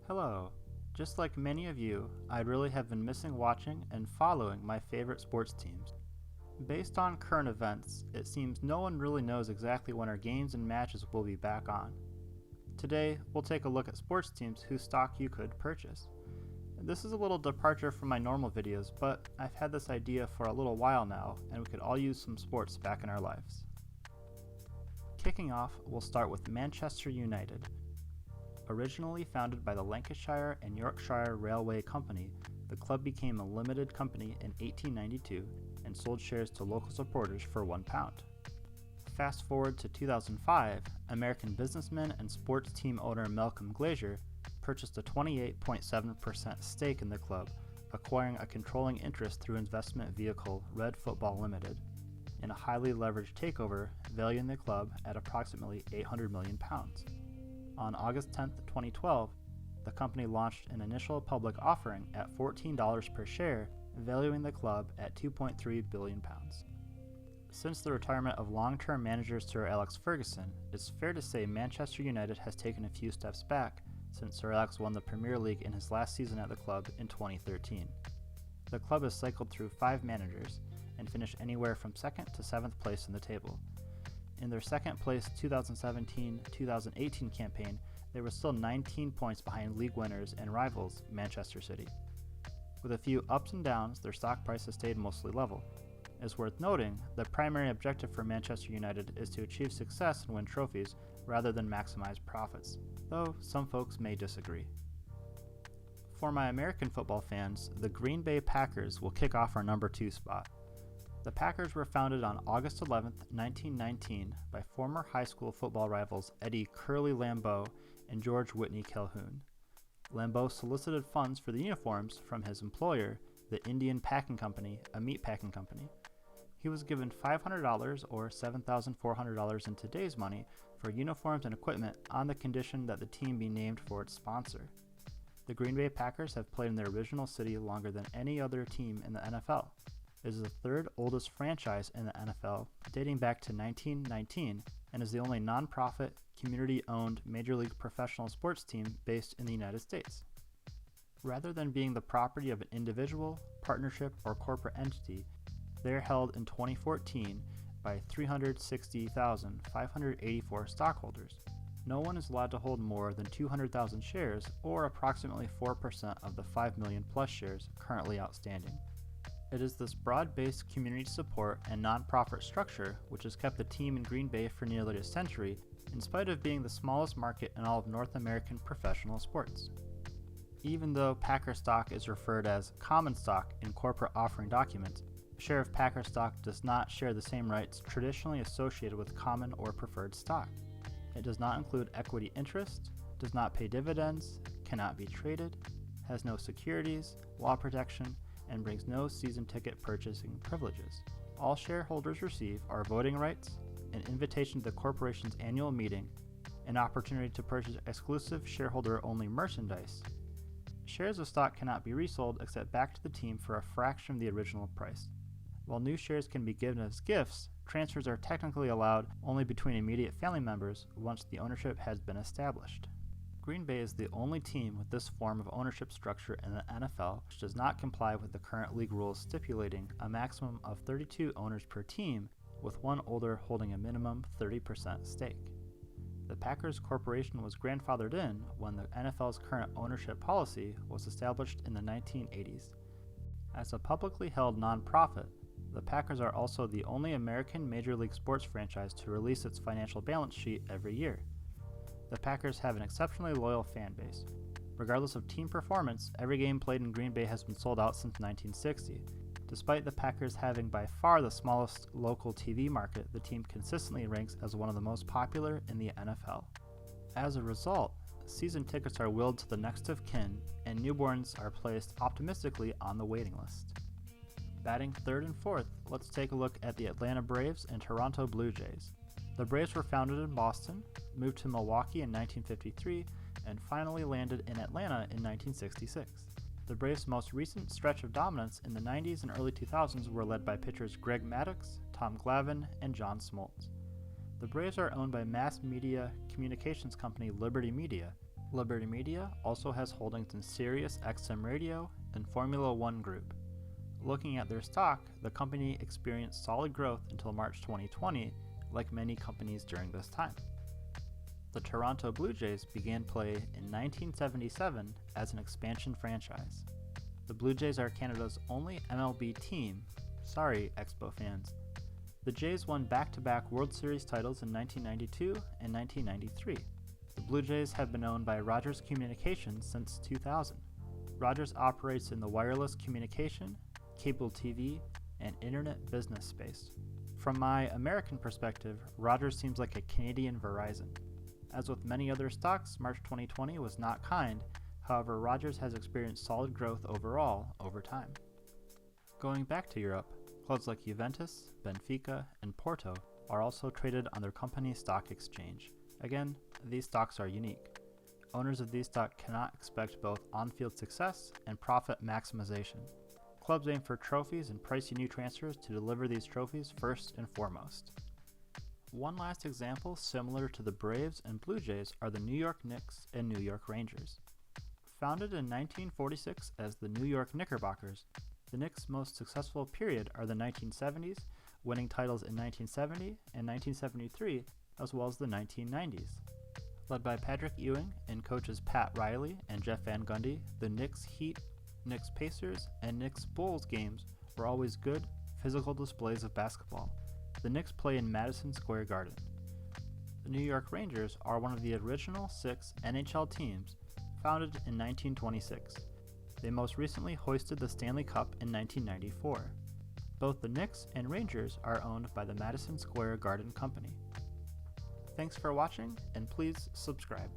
Hello. Just like many of you, I really have been missing watching and following my favorite sports teams. Based on current events, it seems no one really knows exactly when our games and matches will be back on. Today, we'll take a look at sports teams whose stock you could purchase. This is a little departure from my normal videos, but I've had this idea for a little while now, and we could all use some sports back in our lives. Kicking off, we'll start with Manchester United. Originally founded by the Lancashire and Yorkshire Railway Company, the club became a limited company in 1892 and sold shares to local supporters for £1. Fast forward to 2005, American businessman and sports team owner Malcolm Glazer purchased a 28.7% stake in the club, acquiring a controlling interest through investment vehicle Red Football Limited, in a highly leveraged takeover valuing the club at approximately £800 million. On August 10, 2012, the company launched an initial public offering at $14 per share, valuing the club at £2.3 billion. Since the retirement of long-term manager Sir Alex Ferguson, it's fair to say Manchester United has taken a few steps back since Sir Alex won the Premier League in his last season at the club in 2013. The club has cycled through 5 managers and finished anywhere from 2nd to 7th place in the table. In their second place 2017-2018 campaign, they were still 19 points behind league winners and rivals Manchester City. With a few ups and downs, their stock price has stayed mostly level. It's worth noting, the primary objective for Manchester United is to achieve success and win trophies rather than maximize profits, though some folks may disagree. For my American football fans, the Green Bay Packers will kick off our number 2 spot. The Packers were founded on August 11, 1919 by former high school football rivals Eddie Curly Lambeau and George Whitney Calhoun. Lambeau solicited funds for the uniforms from his employer, the Indian Packing Company, a meat packing company. He was given $500 or $7,400 in today's money for uniforms and equipment on the condition that the team be named for its sponsor. The Green Bay Packers have played in their original city longer than any other team in the NFL. It is the 3rd oldest franchise in the NFL, dating back to 1919, and is the only non-profit, community-owned Major League professional sports team based in the United States. Rather than being the property of an individual, partnership, or corporate entity, they are held in 2014 by 360,584 stockholders. No one is allowed to hold more than 200,000 shares, or approximately 4% of the 5 million plus shares currently outstanding. It is this broad-based community support and non-profit structure which has kept the team in Green Bay for nearly a century, in spite of being the smallest market in all of North American professional sports. Even though Packer stock is referred as common stock in corporate offering documents, a share of Packer stock does not share the same rights traditionally associated with common or preferred stock. It does not include equity interest, does not pay dividends, cannot be traded, has no securities, law protection, and brings no season ticket purchasing privileges. All shareholders receive are voting rights, an invitation to the corporation's annual meeting, an opportunity to purchase exclusive shareholder-only merchandise. Shares of stock cannot be resold except back to the team for a fraction of the original price. While new shares can be given as gifts, transfers are technically allowed only between immediate family members once the ownership has been established. Green Bay is the only team with this form of ownership structure in the NFL which does not comply with the current league rules stipulating a maximum of 32 owners per team, with one owner holding a minimum 30% stake. The Packers Corporation was grandfathered in when the NFL's current ownership policy was established in the 1980s. As a publicly held nonprofit, the Packers are also the only American Major League sports franchise to release its financial balance sheet every year. The Packers have an exceptionally loyal fan base. Regardless of team performance, every game played in Green Bay has been sold out since 1960. Despite the Packers having by far the smallest local TV market, the team consistently ranks as one of the most popular in the NFL. As a result, season tickets are willed to the next of kin, and newborns are placed optimistically on the waiting list. Batting 3rd and 4th, let's take a look at the Atlanta Braves and Toronto Blue Jays. The Braves were founded in Boston, moved to Milwaukee in 1953, and finally landed in Atlanta in 1966. The Braves' most recent stretch of dominance in the 90s and early 2000s were led by pitchers Greg Maddux, Tom Glavine, and John Smoltz. The Braves are owned by mass media communications company Liberty Media, Liberty Media also has holdings in Sirius XM Radio and Formula One Group. Looking at their stock, the company experienced solid growth until March 2020, like many companies during this time. The Toronto Blue Jays began play in 1977 as an expansion franchise. The Blue Jays are Canada's only MLB team. Sorry, Expo fans. The Jays won back-to-back World Series titles in 1992 and 1993. The Blue Jays have been owned by Rogers Communications since 2000. Rogers operates in the wireless communication, cable TV, and internet business space. From my American perspective, Rogers seems like a Canadian Verizon. As with many other stocks, March 2020 was not kind. However, Rogers has experienced solid growth overall over time. Going back to Europe, clubs like Juventus, Benfica, and Porto are also traded on their company stock exchange. Again, these stocks are unique. Owners of these stocks cannot expect both on-field success and profit maximization. Clubs aim for trophies and pricey new transfers to deliver these trophies first and foremost. One last example similar to the Braves and Blue Jays are the New York Knicks and New York Rangers. Founded in 1946 as the New York Knickerbockers, the Knicks' most successful period are the 1970s, winning titles in 1970 and 1973, as well as the 1990s. Led by Patrick Ewing and coaches Pat Riley and Jeff Van Gundy, the Knicks Heat, Knicks Pacers, and Knicks Bulls games were always good, physical displays of basketball. The Knicks play in Madison Square Garden. The New York Rangers are one of the original 6 NHL teams founded in 1926. They most recently hoisted the Stanley Cup in 1994. Both the Knicks and Rangers are owned by the Madison Square Garden Company. Thanks for watching, and please subscribe.